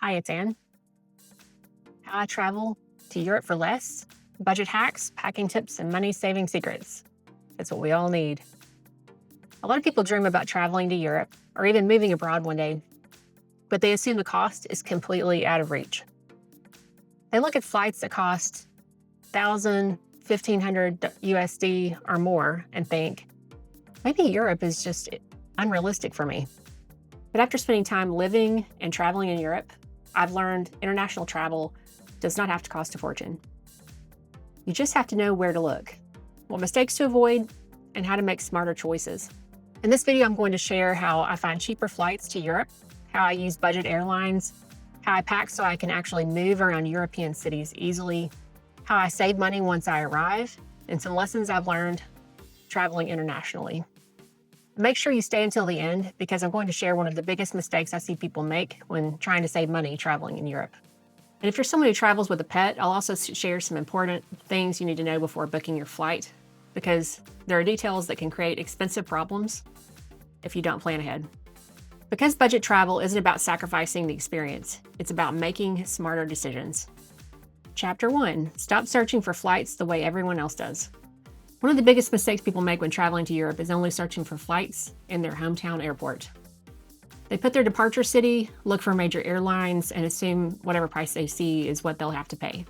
Hi, it's Anne. How I travel to Europe for less, budget hacks, packing tips, and money saving secrets. It's what we all need. A lot of people dream about traveling to Europe or even moving abroad one day, but they assume the cost is completely out of reach. They look at flights that cost 1,000, 1,500 USD or more and think, maybe Europe is just unrealistic for me. But after spending time living and traveling in Europe, I've learned international travel does not have to cost a fortune. You just have to know where to look, what mistakes to avoid, and how to make smarter choices. In this video, I'm going to share how I find cheaper flights to Europe, how I use budget airlines, how I pack so I can actually move around European cities easily, how I save money once I arrive, and some lessons I've learned traveling internationally. Make sure you stay until the end because I'm going to share one of the biggest mistakes I see people make when trying to save money traveling in Europe. And if you're someone who travels with a pet, I'll also share some important things you need to know before booking your flight because there are details that can create expensive problems if you don't plan ahead. Because budget travel isn't about sacrificing the experience, it's about making smarter decisions. Chapter 1: Stop searching for flights the way everyone else does. One of the biggest mistakes people make when traveling to Europe is only searching for flights in their hometown airport. They put their departure city, look for major airlines, and assume whatever price they see is what they'll have to pay.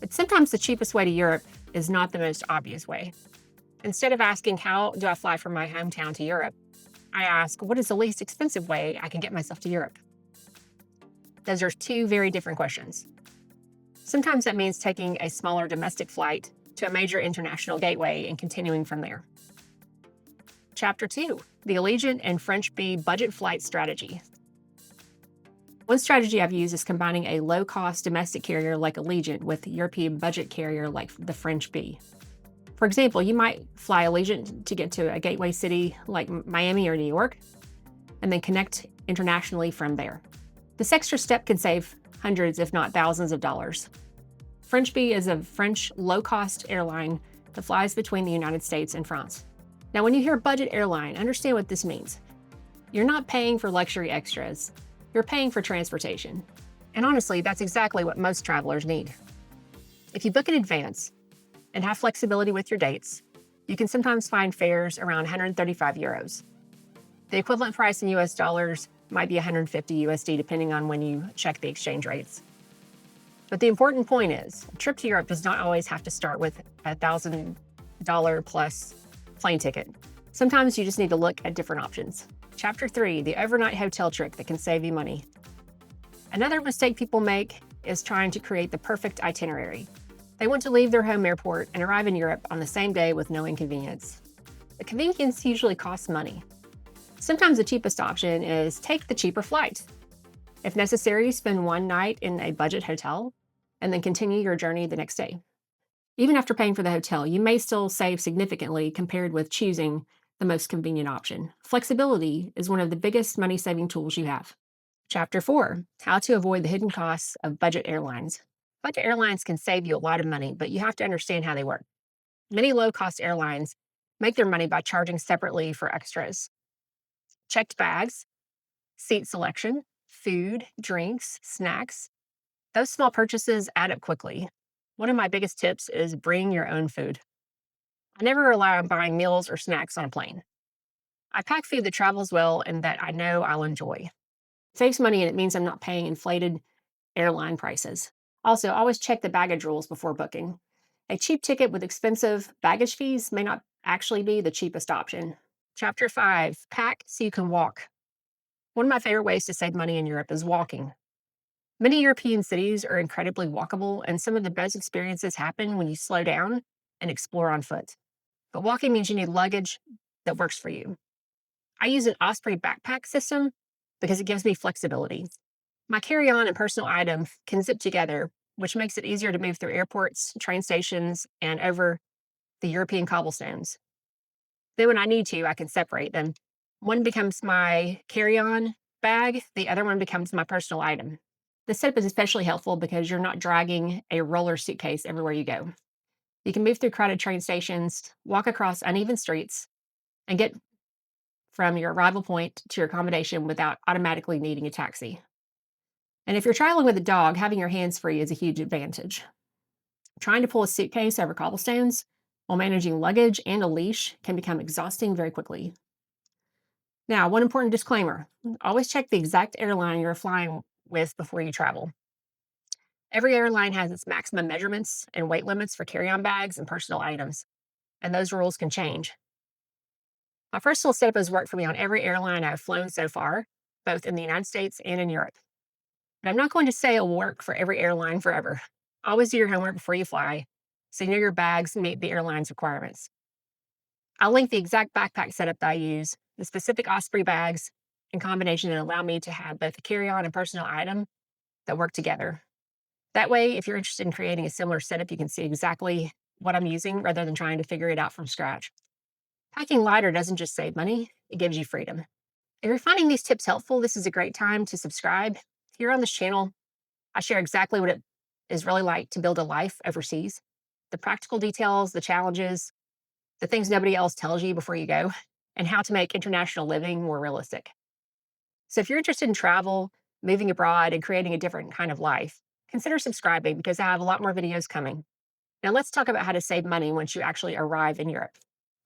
But sometimes the cheapest way to Europe is not the most obvious way. Instead of asking, how do I fly from my hometown to Europe? I ask, what is the least expensive way I can get myself to Europe? Those are two very different questions. Sometimes that means taking a smaller domestic flight to a major international gateway and continuing from there. Chapter 2: The Allegiant and French Bee Budget Flight Strategy. One strategy I've used is combining a low-cost domestic carrier like Allegiant with a European budget carrier like the French Bee. For example, you might fly Allegiant to get to a gateway city like Miami or New York, and then connect internationally from there. This extra step can save hundreds, if not thousands of dollars. French Bee is a French low-cost airline that flies between the United States and France. Now, when you hear budget airline, understand what this means. You're not paying for luxury extras. You're paying for transportation. And honestly, that's exactly what most travelers need. If you book in advance and have flexibility with your dates, you can sometimes find fares around 135 euros. The equivalent price in US dollars might be 150 USD depending on when you check the exchange rates. But the important point is, a trip to Europe does not always have to start with a $1,000 plus plane ticket. Sometimes you just need to look at different options. Chapter 3: The Overnight Hotel Trick that can save you money. Another mistake people make is trying to create the perfect itinerary. They want to leave their home airport and arrive in Europe on the same day with no inconvenience. The convenience usually costs money. Sometimes the cheapest option is take the cheaper flight. If necessary, spend one night in a budget hotel and then continue your journey the next day. Even after paying for the hotel, you may still save significantly compared with choosing the most convenient option. Flexibility is one of the biggest money-saving tools you have. Chapter 4: How to avoid the hidden costs of budget airlines. Budget airlines can save you a lot of money, but you have to understand how they work. Many low-cost airlines make their money by charging separately for extras. Checked bags, seat selection, food, drinks, snacks. Those small purchases add up quickly. One of my biggest tips is bring your own food. I never rely on buying meals or snacks on a plane. I pack food that travels well and that I know I'll enjoy. It saves money and it means I'm not paying inflated airline prices. Also, always check the baggage rules before booking. A cheap ticket with expensive baggage fees may not actually be the cheapest option. Chapter 5: Pack so you can walk. One of my favorite ways to save money in Europe is walking. Many European cities are incredibly walkable, and some of the best experiences happen when you slow down and explore on foot. But walking means you need luggage that works for you. I use an Osprey backpack system because it gives me flexibility. My carry-on and personal items can zip together, which makes it easier to move through airports, train stations, and over the European cobblestones. Then when I need to, I can separate them. One becomes my carry-on bag, the other one becomes my personal item. This setup is especially helpful because you're not dragging a roller suitcase everywhere you go. You can move through crowded train stations, walk across uneven streets, and get from your arrival point to your accommodation without automatically needing a taxi. And if you're traveling with a dog, having your hands free is a huge advantage. Trying to pull a suitcase over cobblestones while managing luggage and a leash can become exhausting very quickly. Now, one important disclaimer: always check the exact airline you're flying with before you travel. Every airline has its maximum measurements and weight limits for carry on bags and personal items, and those rules can change. My personal setup has worked for me on every airline I've flown so far, both in the United States and in Europe. But I'm not going to say it'll work for every airline forever. Always do your homework before you fly, so you know your bags meet the airline's requirements. I'll link the exact backpack setup that I use, the specific Osprey bags, in combination that allow me to have both a carry on and personal item that work together. That way, if you're interested in creating a similar setup, you can see exactly what I'm using rather than trying to figure it out from scratch. Packing lighter doesn't just save money, it gives you freedom. If you're finding these tips helpful, this is a great time to subscribe. Here on this channel, I share exactly what it is really like to build a life overseas, the practical details, the challenges, the things nobody else tells you before you go, and how to make international living more realistic. So if you're interested in travel, moving abroad, and creating a different kind of life, consider subscribing because I have a lot more videos coming. Now let's talk about how to save money once you actually arrive in Europe.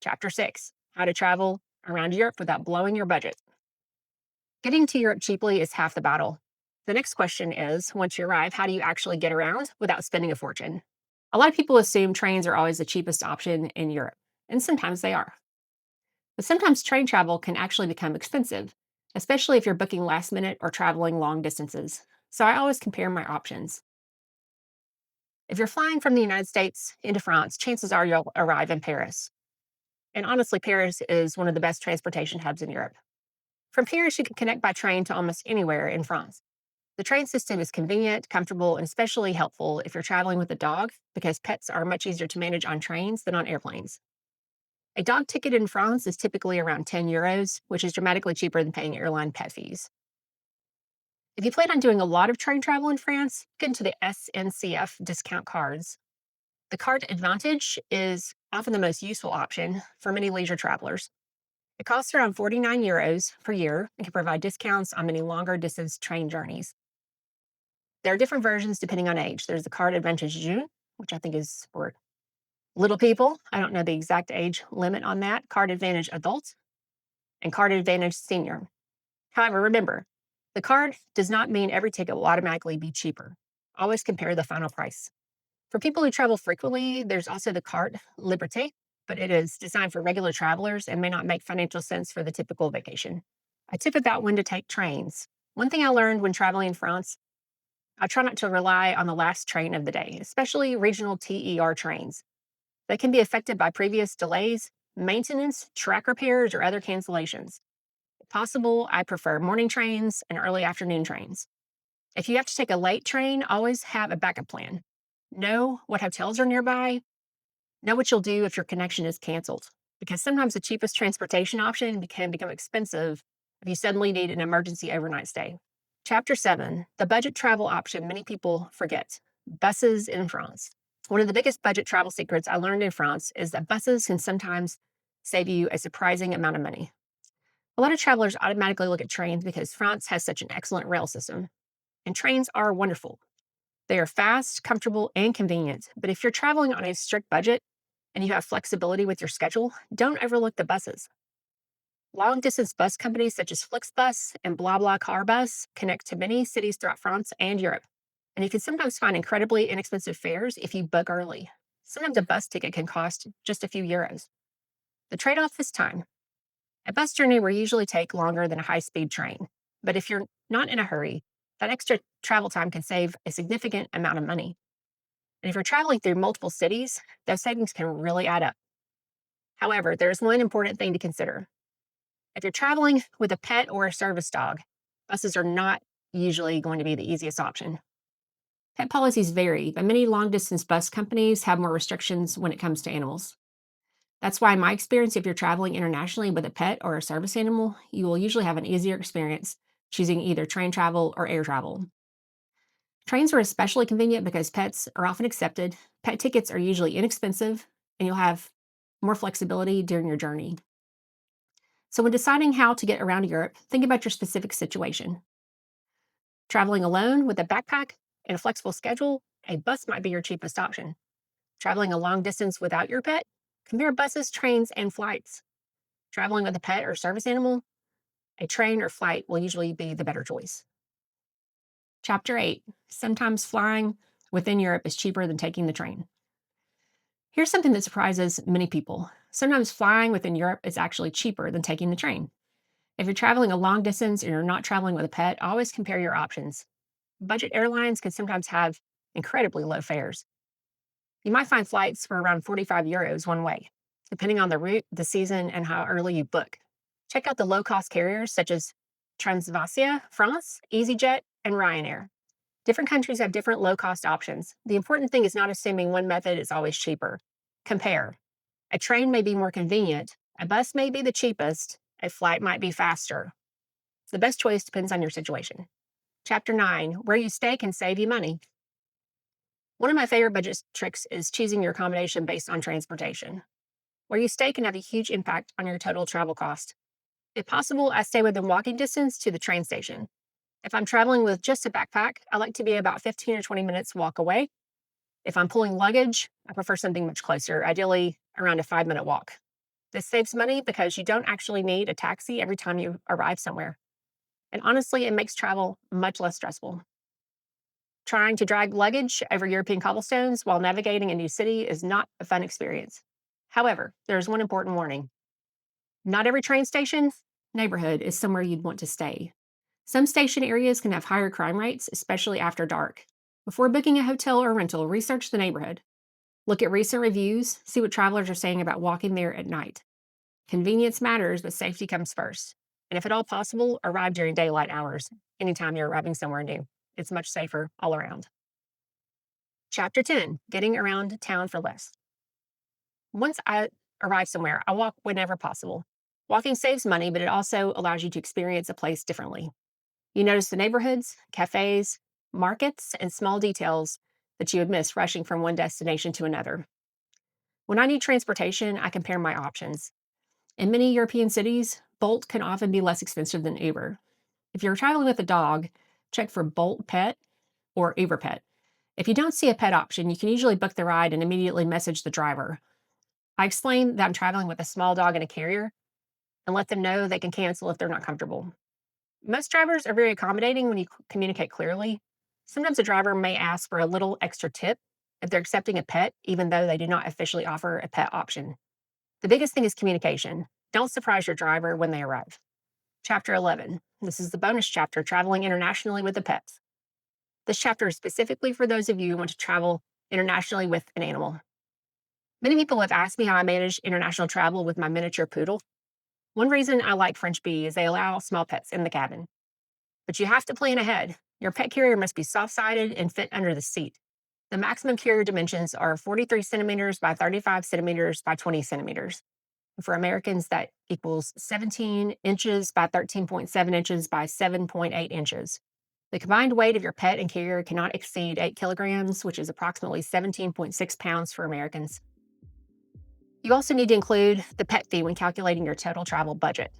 Chapter 6: How to Travel Around Europe Without Blowing Your Budget. Getting to Europe cheaply is half the battle. The next question is, once you arrive, how do you actually get around without spending a fortune? A lot of people assume trains are always the cheapest option in Europe, and sometimes they are. But sometimes train travel can actually become expensive, especially if you're booking last minute or traveling long distances. So I always compare my options. If you're flying from the United States into France, chances are you'll arrive in Paris. And honestly, Paris is one of the best transportation hubs in Europe. From Paris, you can connect by train to almost anywhere in France. The train system is convenient, comfortable, and especially helpful if you're traveling with a dog because pets are much easier to manage on trains than on airplanes. A dog ticket in France is typically around €10, which is dramatically cheaper than paying airline pet fees. If you plan on doing a lot of train travel in France, get into the SNCF discount cards. The card Advantage is often the most useful option for many leisure travelers. It costs around €49 per year and can provide discounts on many longer distance train journeys. There are different versions depending on age. There's the card Advantage Jeune, which I think is for little people. I don't know the exact age limit on that. Card Advantage Adult and Card Advantage Senior. However, remember, the card does not mean every ticket will automatically be cheaper. Always compare the final price. For people who travel frequently, there's also the card Liberté, but it is designed for regular travelers and may not make financial sense for the typical vacation. A tip about when to take trains. One thing I learned when traveling in France: I try not to rely on the last train of the day, especially regional TER trains. They can be affected by previous delays, maintenance, track repairs, or other cancellations. If possible, I prefer morning trains and early afternoon trains. If you have to take a late train, always have a backup plan. Know what hotels are nearby. Know what you'll do if your connection is canceled, because sometimes the cheapest transportation option can become expensive if you suddenly need an emergency overnight stay. Chapter 7: The budget travel option many people forget: buses in France. One of the biggest budget travel secrets I learned in France is that buses can sometimes save you a surprising amount of money. A lot of travelers automatically look at trains because France has such an excellent rail system, and trains are wonderful. They are fast, comfortable, and convenient. But if you're traveling on a strict budget and you have flexibility with your schedule, don't overlook the buses. Long distance bus companies such as Flixbus and BlaBlaCar Bus connect to many cities throughout France and Europe. And you can sometimes find incredibly inexpensive fares if you book early. Sometimes a bus ticket can cost just a few euros. The trade off is time. A bus journey will usually take longer than a high speed train. But if you're not in a hurry, that extra travel time can save a significant amount of money. And if you're traveling through multiple cities, those savings can really add up. However, there's one important thing to consider. If you're traveling with a pet or a service dog, buses are not usually going to be the easiest option. Pet policies vary, but many long distance bus companies have more restrictions when it comes to animals. That's why, in my experience, if you're traveling internationally with a pet or a service animal, you will usually have an easier experience choosing either train travel or air travel. Trains are especially convenient because pets are often accepted, pet tickets are usually inexpensive, and you'll have more flexibility during your journey. So, when deciding how to get around Europe, think about your specific situation. Traveling alone with a backpack and a flexible schedule, a bus might be your cheapest option. Traveling a long distance without your pet, compare buses, trains, and flights. Traveling with a pet or service animal, a train or flight will usually be the better choice. Chapter 8. Sometimes flying within Europe is cheaper than taking the train. Here's something that surprises many people. Sometimes flying within Europe is actually cheaper than taking the train. If you're traveling a long distance and you're not traveling with a pet, always compare your options. Budget airlines can sometimes have incredibly low fares. You might find flights for around 45 euros one way, depending on the route, the season, and how early you book. Check out the low-cost carriers such as Transavia, France, EasyJet, and Ryanair. Different countries have different low-cost options. The important thing is not assuming one method is always cheaper. Compare. A train may be more convenient, a bus may be the cheapest, a flight might be faster. The best choice depends on your situation. Chapter 9. Where you stay can save you money. One of my favorite budget tricks is choosing your accommodation based on transportation. Where you stay can have a huge impact on your total travel cost. If possible, I stay within walking distance to the train station. If I'm traveling with just a backpack, I like to be about 15 or 20 minutes walk away. If I'm pulling luggage, I prefer something much closer, ideally around a 5-minute walk. This saves money because you don't actually need a taxi every time you arrive somewhere. And honestly, it makes travel much less stressful. Trying to drag luggage over European cobblestones while navigating a new city is not a fun experience. However, there is one important warning. Not every train station neighborhood is somewhere you'd want to stay. Some station areas can have higher crime rates, especially after dark. Before booking a hotel or rental, research the neighborhood. Look at recent reviews, see what travelers are saying about walking there at night. Convenience matters, but safety comes first. And if at all possible, arrive during daylight hours, anytime you're arriving somewhere new. It's much safer all around. Chapter 10. Getting around town for less. Once I arrive somewhere, I walk whenever possible. Walking saves money, but it also allows you to experience a place differently. You notice the neighborhoods, cafes, markets, and small details that you would miss rushing from one destination to another. When I need transportation, I compare my options. In many European cities, Bolt can often be less expensive than Uber. If you're traveling with a dog, check for Bolt Pet or Uber Pet. If you don't see a pet option, you can usually book the ride and immediately message the driver. I explain that I'm traveling with a small dog and a carrier and let them know they can cancel if they're not comfortable. Most drivers are very accommodating when you communicate clearly. Sometimes a driver may ask for a little extra tip if they're accepting a pet, even though they do not officially offer a pet option. The biggest thing is communication. Don't surprise your driver when they arrive. Chapter 11. This is the bonus chapter, traveling internationally with the pets. This chapter is specifically for those of you who want to travel internationally with an animal. Many people have asked me how I manage international travel with my miniature poodle. One reason I like French Bee is they allow small pets in the cabin. But you have to plan ahead. Your pet carrier must be soft-sided and fit under the seat. The maximum carrier dimensions are 43 centimeters by 35 centimeters by 20 centimeters. For Americans, that equals 17 inches by 13.7 inches by 7.8 inches. The combined weight of your pet and carrier cannot exceed 8 kilograms, which is approximately 17.6 pounds for Americans. You also need to include the pet fee when calculating your total travel budget.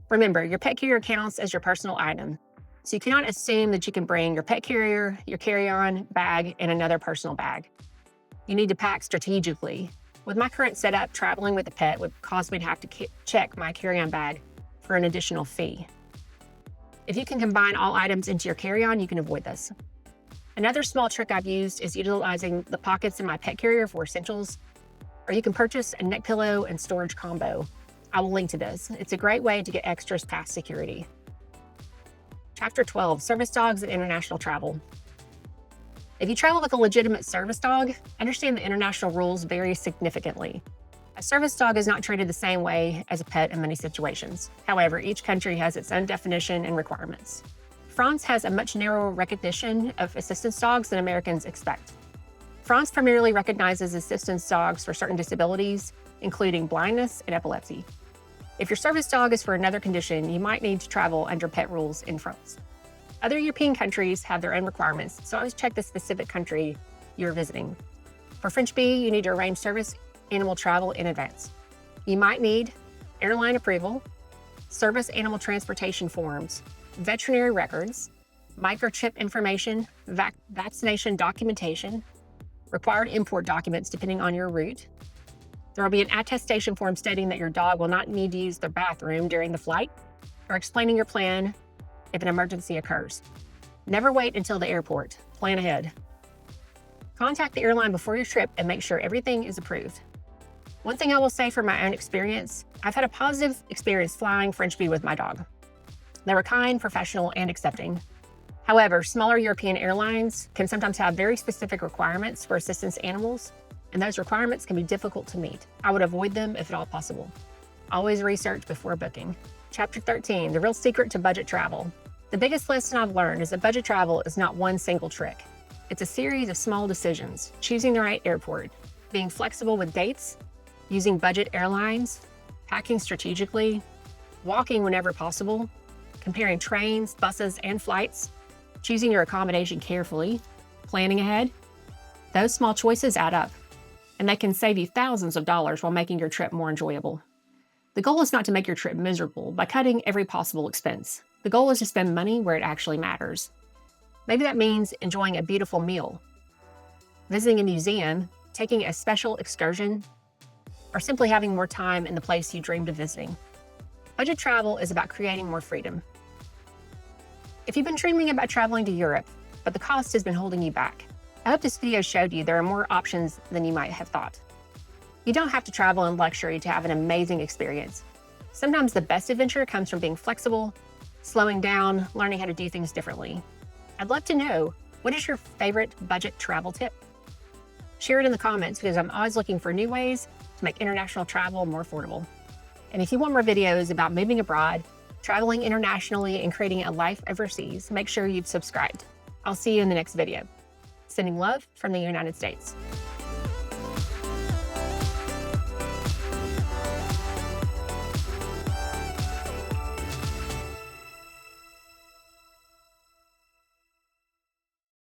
Remember, your pet carrier counts as your personal item, so you cannot assume that you can bring your pet carrier, your carry-on bag, and another personal bag. You need to pack strategically. With my current setup, traveling with a pet would cause me to have to check my carry-on bag for an additional fee. If you can combine all items into your carry-on, you can avoid this. Another small trick I've used is utilizing the pockets in my pet carrier for essentials, or you can purchase a neck pillow and storage combo. I will link to this. It's a great way to get extras past security. Chapter 12, Service Dogs and International Travel. If you travel with a legitimate service dog, understand the international rules vary significantly. A service dog is not treated the same way as a pet in many situations. However, each country has its own definition and requirements. France has a much narrower recognition of assistance dogs than Americans expect. France primarily recognizes assistance dogs for certain disabilities, including blindness and epilepsy. If your service dog is for another condition, you might need to travel under pet rules in France. Other European countries have their own requirements, so always check the specific country you're visiting. For French Bee, you need to arrange service animal travel in advance. You might need airline approval, service animal transportation forms, veterinary records, microchip information, vaccination documentation, required import documents depending on your route. There will be an attestation form stating that your dog will not need to use the bathroom during the flight, or explaining your plan if an emergency occurs. Never wait until the airport. Plan ahead. Contact the airline before your trip and make sure everything is approved. One thing I will say from my own experience, I've had a positive experience flying French Bee with my dog. They were kind, professional, and accepting. However, smaller European airlines can sometimes have very specific requirements for assistance animals, and those requirements can be difficult to meet. I would avoid them if at all possible. Always research before booking. Chapter 13, the real secret to budget travel. The biggest lesson I've learned is that budget travel is not one single trick. It's a series of small decisions: choosing the right airport, being flexible with dates, using budget airlines, packing strategically, walking whenever possible, comparing trains, buses, and flights, choosing your accommodation carefully, planning ahead. Those small choices add up, and they can save you thousands of dollars while making your trip more enjoyable. The goal is not to make your trip miserable by cutting every possible expense. The goal is to spend money where it actually matters. Maybe that means enjoying a beautiful meal, visiting a museum, taking a special excursion, or simply having more time in the place you dreamed of visiting. Budget travel is about creating more freedom. If you've been dreaming about traveling to Europe, but the cost has been holding you back, I hope this video showed you there are more options than you might have thought. You don't have to travel in luxury to have an amazing experience. Sometimes the best adventure comes from being flexible, slowing down, learning how to do things differently. I'd love to know, what is your favorite budget travel tip? Share it in the comments, because I'm always looking for new ways to make international travel more affordable. And if you want more videos about moving abroad, traveling internationally, and creating a life overseas, make sure you've subscribed. I'll see you in the next video. Sending love from the United States.